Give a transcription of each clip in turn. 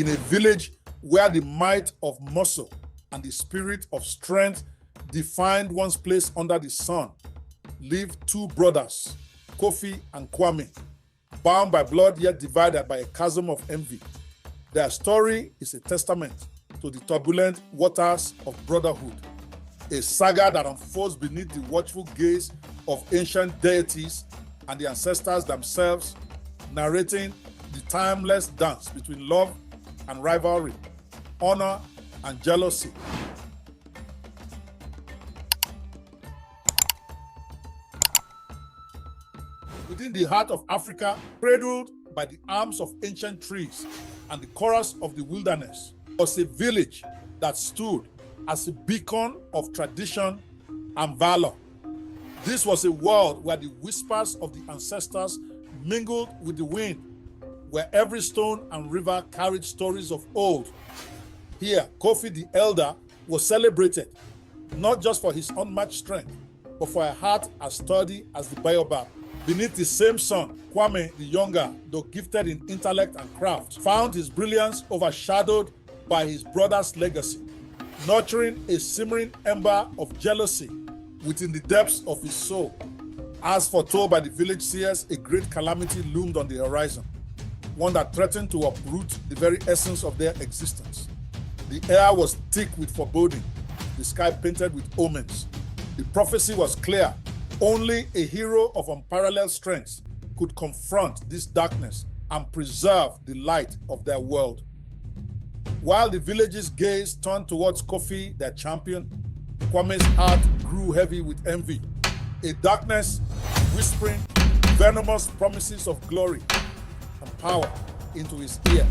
In a village where the might of muscle and the spirit of strength defined one's place under the sun, lived two brothers, Kofi and Kwame, bound by blood yet divided by a chasm of envy. Their story is a testament to the turbulent waters of brotherhood, a saga that unfolds beneath the watchful gaze of ancient deities and the ancestors themselves, narrating the timeless dance between love and rivalry, honor and jealousy. Within the heart of Africa, cradled by the arms of ancient trees and the chorus of the wilderness, was a village that stood as a beacon of tradition and valor. This was a world where the whispers of the ancestors mingled with the wind, where every stone and river carried stories of old. Here, Kofi the elder was celebrated, not just for his unmatched strength, but for a heart as sturdy as the baobab. Beneath the same sun, Kwame the younger, though gifted in intellect and craft, found his brilliance overshadowed by his brother's legacy, nurturing a simmering ember of jealousy within the depths of his soul. As foretold by the village seers, a great calamity loomed on the horizon, one that threatened to uproot the very essence of their existence. The air was thick with foreboding, the sky painted with omens. The prophecy was clear. Only a hero of unparalleled strength could confront this darkness and preserve the light of their world. While the village's gaze turned towards Kofi, their champion, Kwame's heart grew heavy with envy, a darkness whispering venomous promises of glory and power into his ear.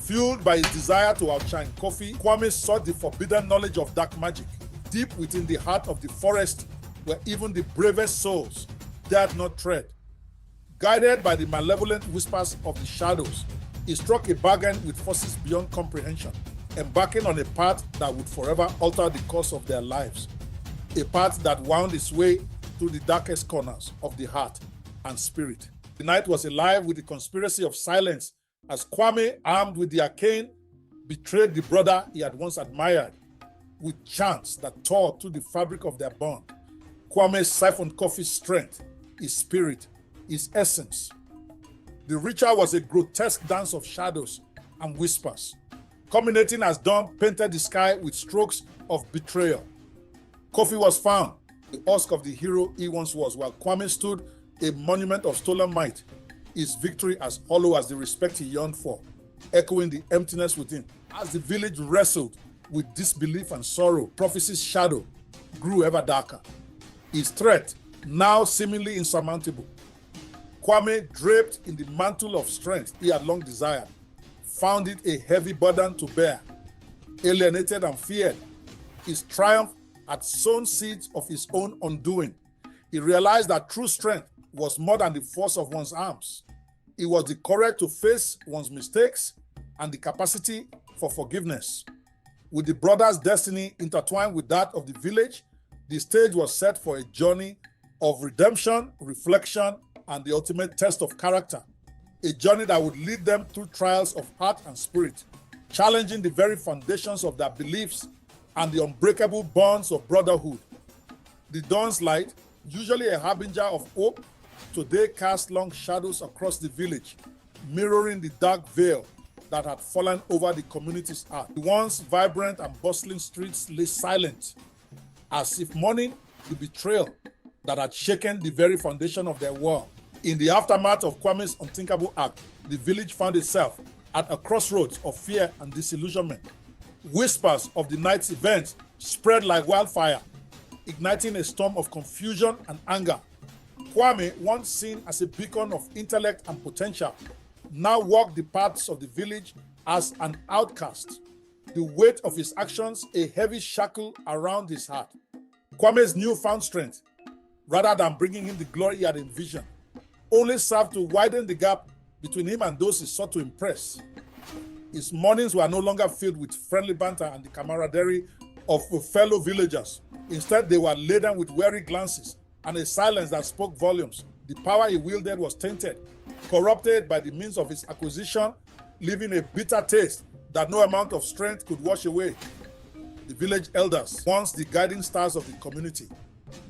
Fueled by his desire to outshine Kofi, Kwame sought the forbidden knowledge of dark magic, deep within the heart of the forest where even the bravest souls dared not tread. Guided by the malevolent whispers of the shadows, he struck a bargain with forces beyond comprehension, embarking on a path that would forever alter the course of their lives, a path that wound its way through the darkest corners of the heart and spirit. The night was alive with the conspiracy of silence as Kwame, armed with the arcane, betrayed the brother he had once admired with chants that tore through the fabric of their bond. Kwame siphoned Kofi's strength, his spirit, his essence. The ritual was a grotesque dance of shadows and whispers, culminating as dawn painted the sky with strokes of betrayal. Kofi was found, the husk of the hero he once was, while Kwame stood a monument of stolen might, his victory as hollow as the respect he yearned for, echoing the emptiness within. As the village wrestled with disbelief and sorrow, prophecy's shadow grew ever darker, his threat now seemingly insurmountable. Kwame, draped in the mantle of strength he had long desired, found it a heavy burden to bear. Alienated and feared, his triumph had sown seeds of his own undoing. He realized that true strength was more than the force of one's arms. It was the courage to face one's mistakes and the capacity for forgiveness. With the brother's destiny intertwined with that of the village, the stage was set for a journey of redemption, reflection, and the ultimate test of character. A journey that would lead them through trials of heart and spirit, challenging the very foundations of their beliefs and the unbreakable bonds of brotherhood. The dawn's light, usually a harbinger of hope, today cast long shadows across the village, mirroring the dark veil that had fallen over the community's heart. The once vibrant and bustling streets lay silent, as if mourning the betrayal that had shaken the very foundation of their world. In the aftermath of Kwame's unthinkable act, the village found itself at a crossroads of fear and disillusionment. Whispers of the night's events spread like wildfire, igniting a storm of confusion and anger. Kwame, once seen as a beacon of intellect and potential, now walked the paths of the village as an outcast, the weight of his actions a heavy shackle around his heart. Kwame's newfound strength, rather than bringing him the glory he had envisioned, only served to widen the gap between him and those he sought to impress. His mornings were no longer filled with friendly banter and the camaraderie of fellow villagers. Instead, they were laden with wary glances and a silence that spoke volumes. The power he wielded was tainted, corrupted by the means of his acquisition, leaving a bitter taste that no amount of strength could wash away. The village elders, once the guiding stars of the community,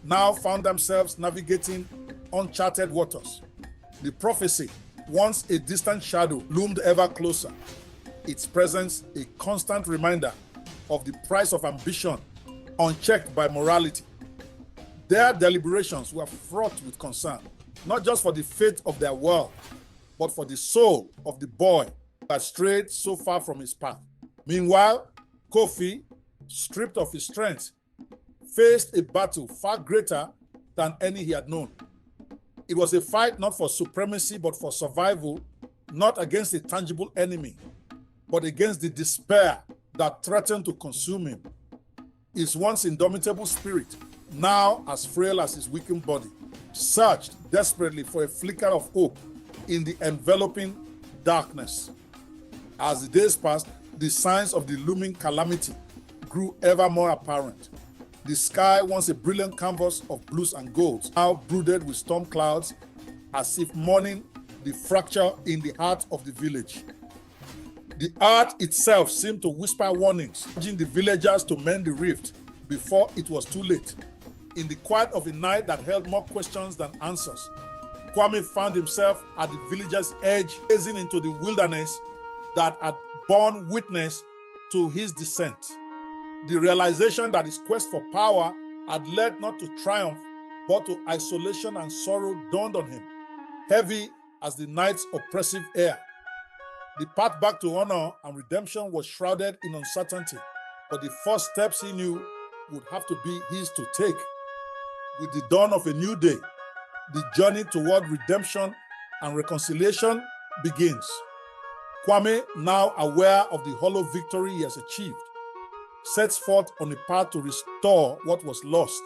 now found themselves navigating uncharted waters. The prophecy, once a distant shadow, loomed ever closer, its presence a constant reminder of the price of ambition unchecked by morality. Their deliberations were fraught with concern, not just for the fate of their world, but for the soul of the boy that strayed so far from his path. Meanwhile, Kofi, stripped of his strength, faced a battle far greater than any he had known. It was a fight not for supremacy, but for survival, not against a tangible enemy, but against the despair that threatened to consume him. His once indomitable spirit, now as frail as his weakened body, searched desperately for a flicker of hope in the enveloping darkness. As the days passed, the signs of the looming calamity grew ever more apparent. The sky, once a brilliant canvas of blues and golds, now brooded with storm clouds, as if mourning the fracture in the heart of the village. The earth itself seemed to whisper warnings, urging the villagers to mend the rift before it was too late. In the quiet of a night that held more questions than answers, Kwame found himself at the village's edge, gazing into the wilderness that had borne witness to his descent. The realization that his quest for power had led not to triumph, but to isolation and sorrow dawned on him, heavy as the night's oppressive air. The path back to honor and redemption was shrouded in uncertainty, but the first steps he knew would have to be his to take. With the dawn of a new day, the journey toward redemption and reconciliation begins. Kwame, now aware of the hollow victory he has achieved, sets forth on a path to restore what was lost,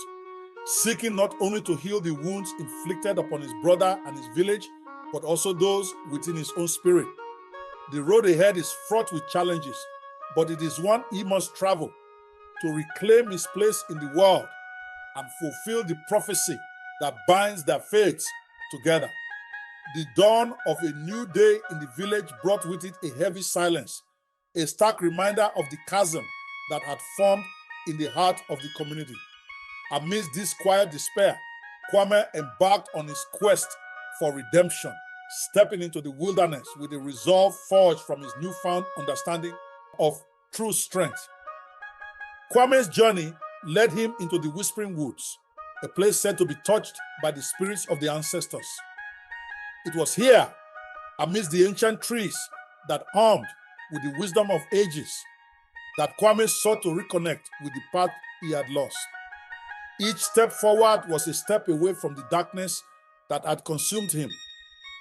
seeking not only to heal the wounds inflicted upon his brother and his village, but also those within his own spirit. The road ahead is fraught with challenges, but it is one he must travel to reclaim his place in the world and fulfill the prophecy that binds their fates together. The dawn of a new day in the village brought with it a heavy silence, a stark reminder of the chasm that had formed in the heart of the community. Amidst this quiet despair, Kwame embarked on his quest for redemption, stepping into the wilderness with a resolve forged from his newfound understanding of true strength. Kwame's journey led him into the Whispering Woods, a place said to be touched by the spirits of the ancestors. It was here, amidst the ancient trees that armed with the wisdom of ages, that Kwame sought to reconnect with the path he had lost. Each step forward was a step away from the darkness that had consumed him,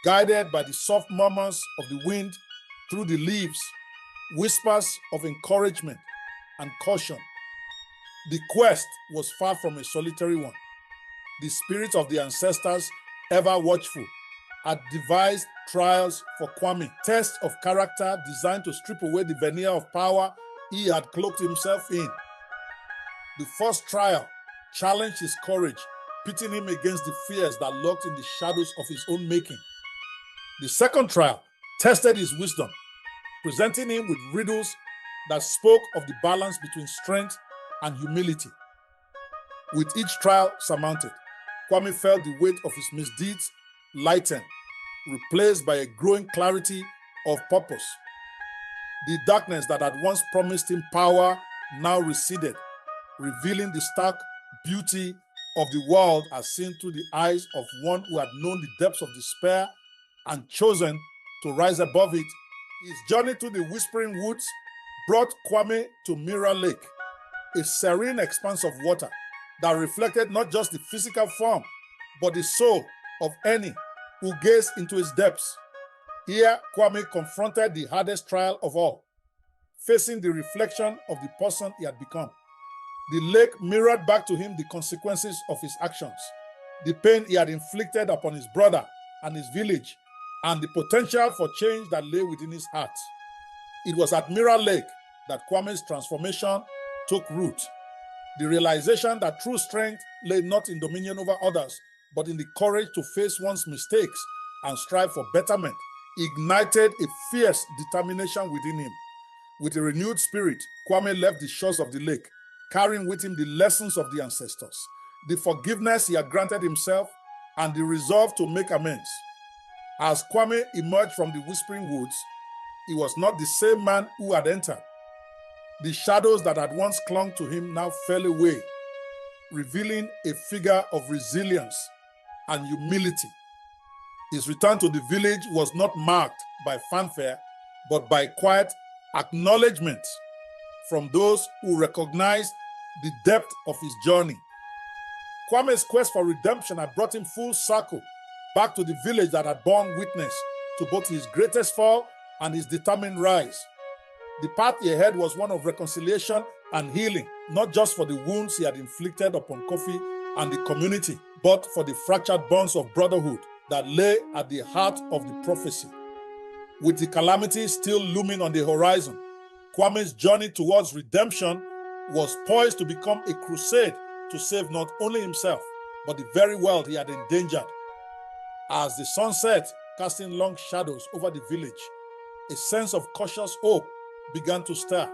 guided by the soft murmurs of the wind through the leaves, whispers of encouragement and caution. The quest was far from a solitary one. The spirits of the ancestors, ever watchful, had devised trials for Kwame, tests of character designed to strip away the veneer of power he had cloaked himself in. The first trial challenged his courage, pitting him against the fears that lurked in the shadows of his own making. The second trial tested his wisdom, presenting him with riddles that spoke of the balance between strength and humility. With each trial surmounted, Kwame felt the weight of his misdeeds lighten, replaced by a growing clarity of purpose. The darkness that had once promised him power now receded, revealing the stark beauty of the world as seen through the eyes of one who had known the depths of despair and chosen to rise above it. His journey to the Whispering Woods brought Kwame to Mirror Lake, a serene expanse of water that reflected not just the physical form, but the soul of any who gazed into its depths. Here, Kwame confronted the hardest trial of all, facing the reflection of the person he had become. The lake mirrored back to him the consequences of his actions, the pain he had inflicted upon his brother and his village, and the potential for change that lay within his heart. It was at Mirror Lake that Kwame's transformation took root. The realization that true strength lay not in dominion over others, but in the courage to face one's mistakes and strive for betterment, ignited a fierce determination within him. With a renewed spirit, Kwame left the shores of the lake, carrying with him the lessons of the ancestors, the forgiveness he had granted himself, and the resolve to make amends. As Kwame emerged from the Whispering Woods, he was not the same man who had entered. The shadows that had once clung to him now fell away, revealing a figure of resilience and humility. His return to the village was not marked by fanfare, but by quiet acknowledgement from those who recognized the depth of his journey. Kwame's quest for redemption had brought him full circle back to the village that had borne witness to both his greatest fall and his determined rise. The path ahead was one of reconciliation and healing, not just for the wounds he had inflicted upon Kofi and the community, but for the fractured bonds of brotherhood that lay at the heart of the prophecy. With the calamity still looming on the horizon, Kwame's journey towards redemption was poised to become a crusade to save not only himself, but the very world he had endangered. As the sun set, casting long shadows over the village, a sense of cautious hope began to stir.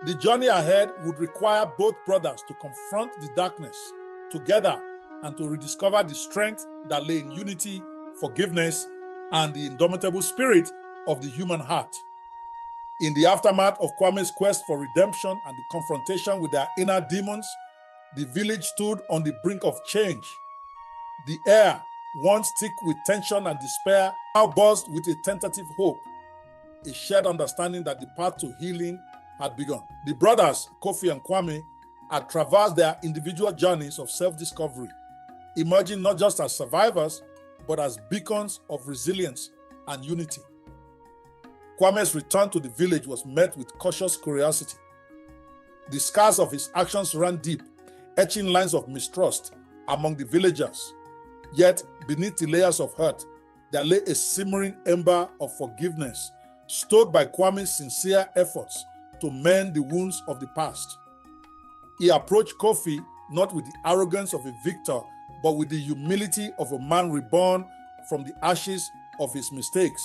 The journey ahead would require both brothers to confront the darkness together and to rediscover the strength that lay in unity, forgiveness, and the indomitable spirit of the human heart. In the aftermath of Kwame's quest for redemption and the confrontation with their inner demons, the village stood on the brink of change. The air, once thick with tension and despair, now buzzed with a tentative hope, a shared understanding that the path to healing had begun. The brothers, Kofi and Kwame, had traversed their individual journeys of self-discovery, emerging not just as survivors, but as beacons of resilience and unity. Kwame's return to the village was met with cautious curiosity. The scars of his actions ran deep, etching lines of mistrust among the villagers. Yet, beneath the layers of hurt, there lay a simmering ember of forgiveness, stoked by Kwame's sincere efforts to mend the wounds of the past. He approached Kofi not with the arrogance of a victor, but with the humility of a man reborn from the ashes of his mistakes.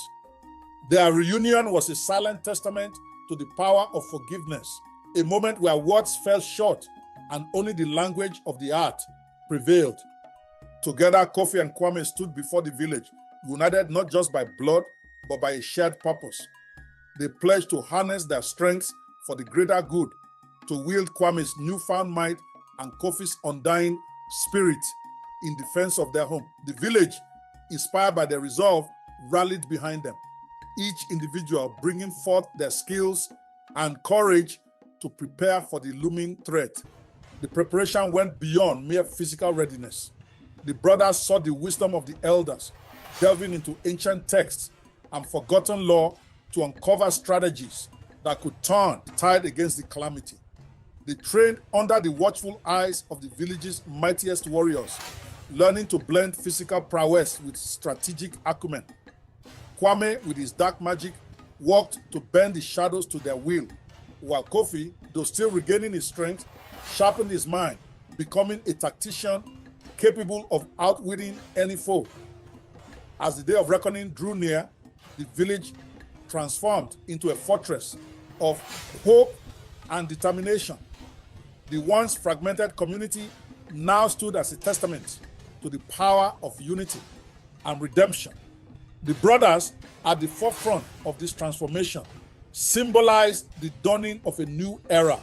Their reunion was a silent testament to the power of forgiveness, a moment where words fell short and only the language of the heart prevailed. Together, Kofi and Kwame stood before the village, united not just by blood, but by a shared purpose. They pledged to harness their strengths for the greater good, to wield Kwame's newfound might and Kofi's undying spirit in defense of their home. The village, inspired by their resolve, rallied behind them, each individual bringing forth their skills and courage to prepare for the looming threat. The preparation went beyond mere physical readiness. The brothers sought the wisdom of the elders, delving into ancient texts and forgotten lore to uncover strategies that could turn the tide against the calamity. They trained under the watchful eyes of the village's mightiest warriors, learning to blend physical prowess with strategic acumen. Kwame, with his dark magic, worked to bend the shadows to their will, while Kofi, though still regaining his strength, sharpened his mind, becoming a tactician capable of outwitting any foe. As the day of reckoning drew near, the village transformed into a fortress of hope and determination. The once fragmented community now stood as a testament to the power of unity and redemption. The brothers at the forefront of this transformation symbolized the dawning of a new era,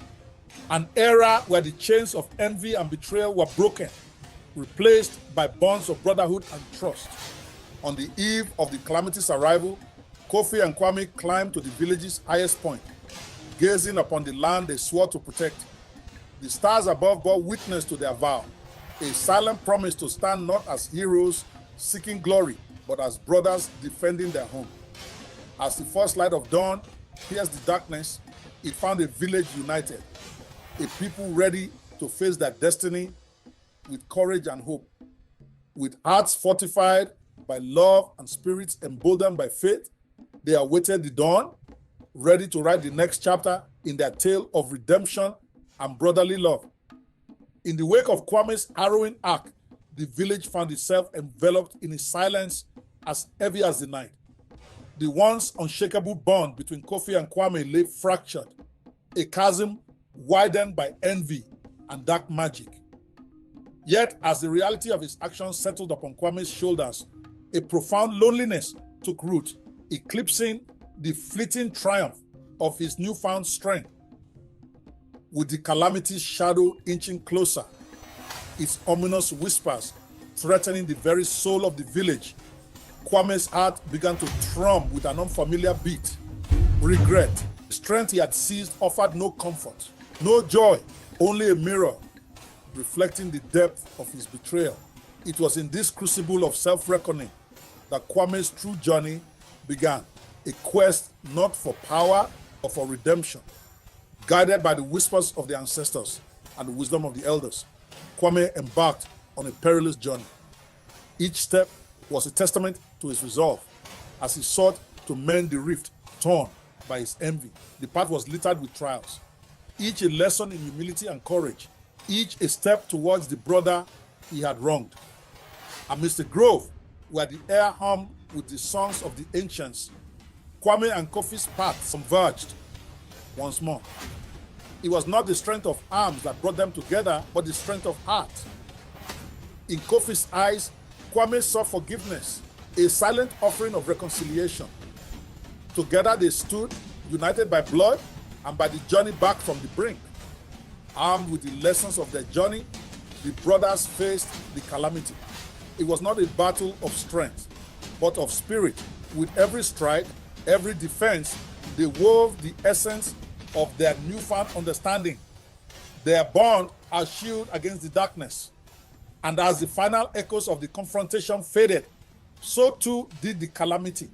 an era where the chains of envy and betrayal were broken, replaced by bonds of brotherhood and trust. On the eve of the calamity's arrival, Kofi and Kwame climbed to the village's highest point, gazing upon the land they swore to protect. The stars above bore witness to their vow, a silent promise to stand not as heroes seeking glory, but as brothers defending their home. As the first light of dawn pierced the darkness, it found a village united, a people ready to face their destiny with courage and hope. With hearts fortified by love and spirits emboldened by faith, they awaited the dawn, ready to write the next chapter in their tale of redemption and brotherly love. In the wake of Kwame's harrowing arc, the village found itself enveloped in a silence as heavy as the night. The once unshakable bond between Kofi and Kwame lay fractured, a chasm widened by envy and dark magic. Yet, as the reality of his actions settled upon Kwame's shoulders, a profound loneliness took root, eclipsing the fleeting triumph of his newfound strength. With the calamity's shadow inching closer, its ominous whispers threatening the very soul of the village, Kwame's heart began to thrum with an unfamiliar beat. Regret, the strength he had seized, offered no comfort, no joy, only a mirror reflecting the depth of his betrayal. It was in this crucible of self-reckoning that Kwame's true journey began, a quest not for power but for redemption. Guided by the whispers of the ancestors and the wisdom of the elders, Kwame embarked on a perilous journey. Each step was a testament to his resolve as he sought to mend the rift torn by his envy. The path was littered with trials, each a lesson in humility and courage, each a step towards the brother he had wronged. Amidst the grove, where the air hummed with the songs of the ancients, Kwame and Kofi's paths converged once more. It was not the strength of arms that brought them together, but the strength of heart. In Kofi's eyes, Kwame saw forgiveness, a silent offering of reconciliation. Together they stood, united by blood and by the journey back from the brink. Armed with the lessons of their journey, the brothers faced the calamity. It was not a battle of strength, but of spirit. With every strike, every defense, they wove the essence of their newfound understanding. Their bond as shield against the darkness. And as the final echoes of the confrontation faded, so too did the calamity.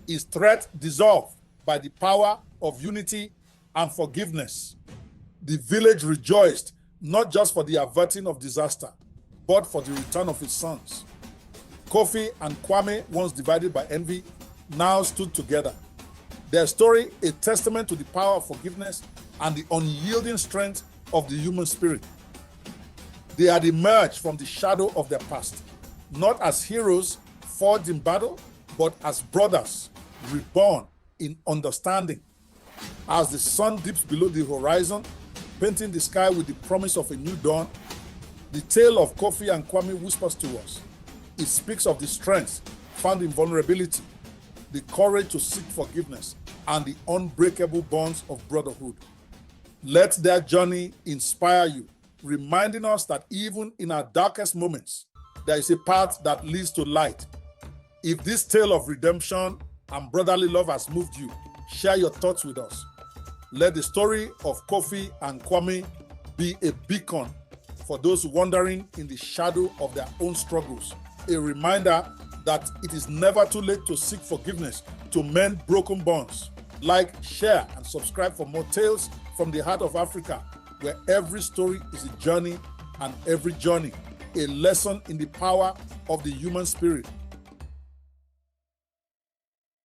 Its threat dissolved by the power of unity and forgiveness. The village rejoiced, not just for the averting of disaster, but for the return of his sons. Kofi and Kwame, once divided by envy, now stood together. Their story, a testament to the power of forgiveness and the unyielding strength of the human spirit. They had emerged from the shadow of their past, not as heroes forged in battle, but as brothers reborn in understanding. As the sun dips below the horizon, painting the sky with the promise of a new dawn, the tale of Kofi and Kwame whispers to us. It speaks of the strength found in vulnerability, the courage to seek forgiveness, and the unbreakable bonds of brotherhood. Let their journey inspire you, reminding us that even in our darkest moments, there is a path that leads to light. If this tale of redemption and brotherly love has moved you, share your thoughts with us. Let the story of Kofi and Kwame be a beacon for those wandering in the shadow of their own struggles, a reminder that it is never too late to seek forgiveness, to mend broken bonds. Like, share, and subscribe for more tales from the heart of Africa, where every story is a journey and every journey a lesson in the power of the human spirit.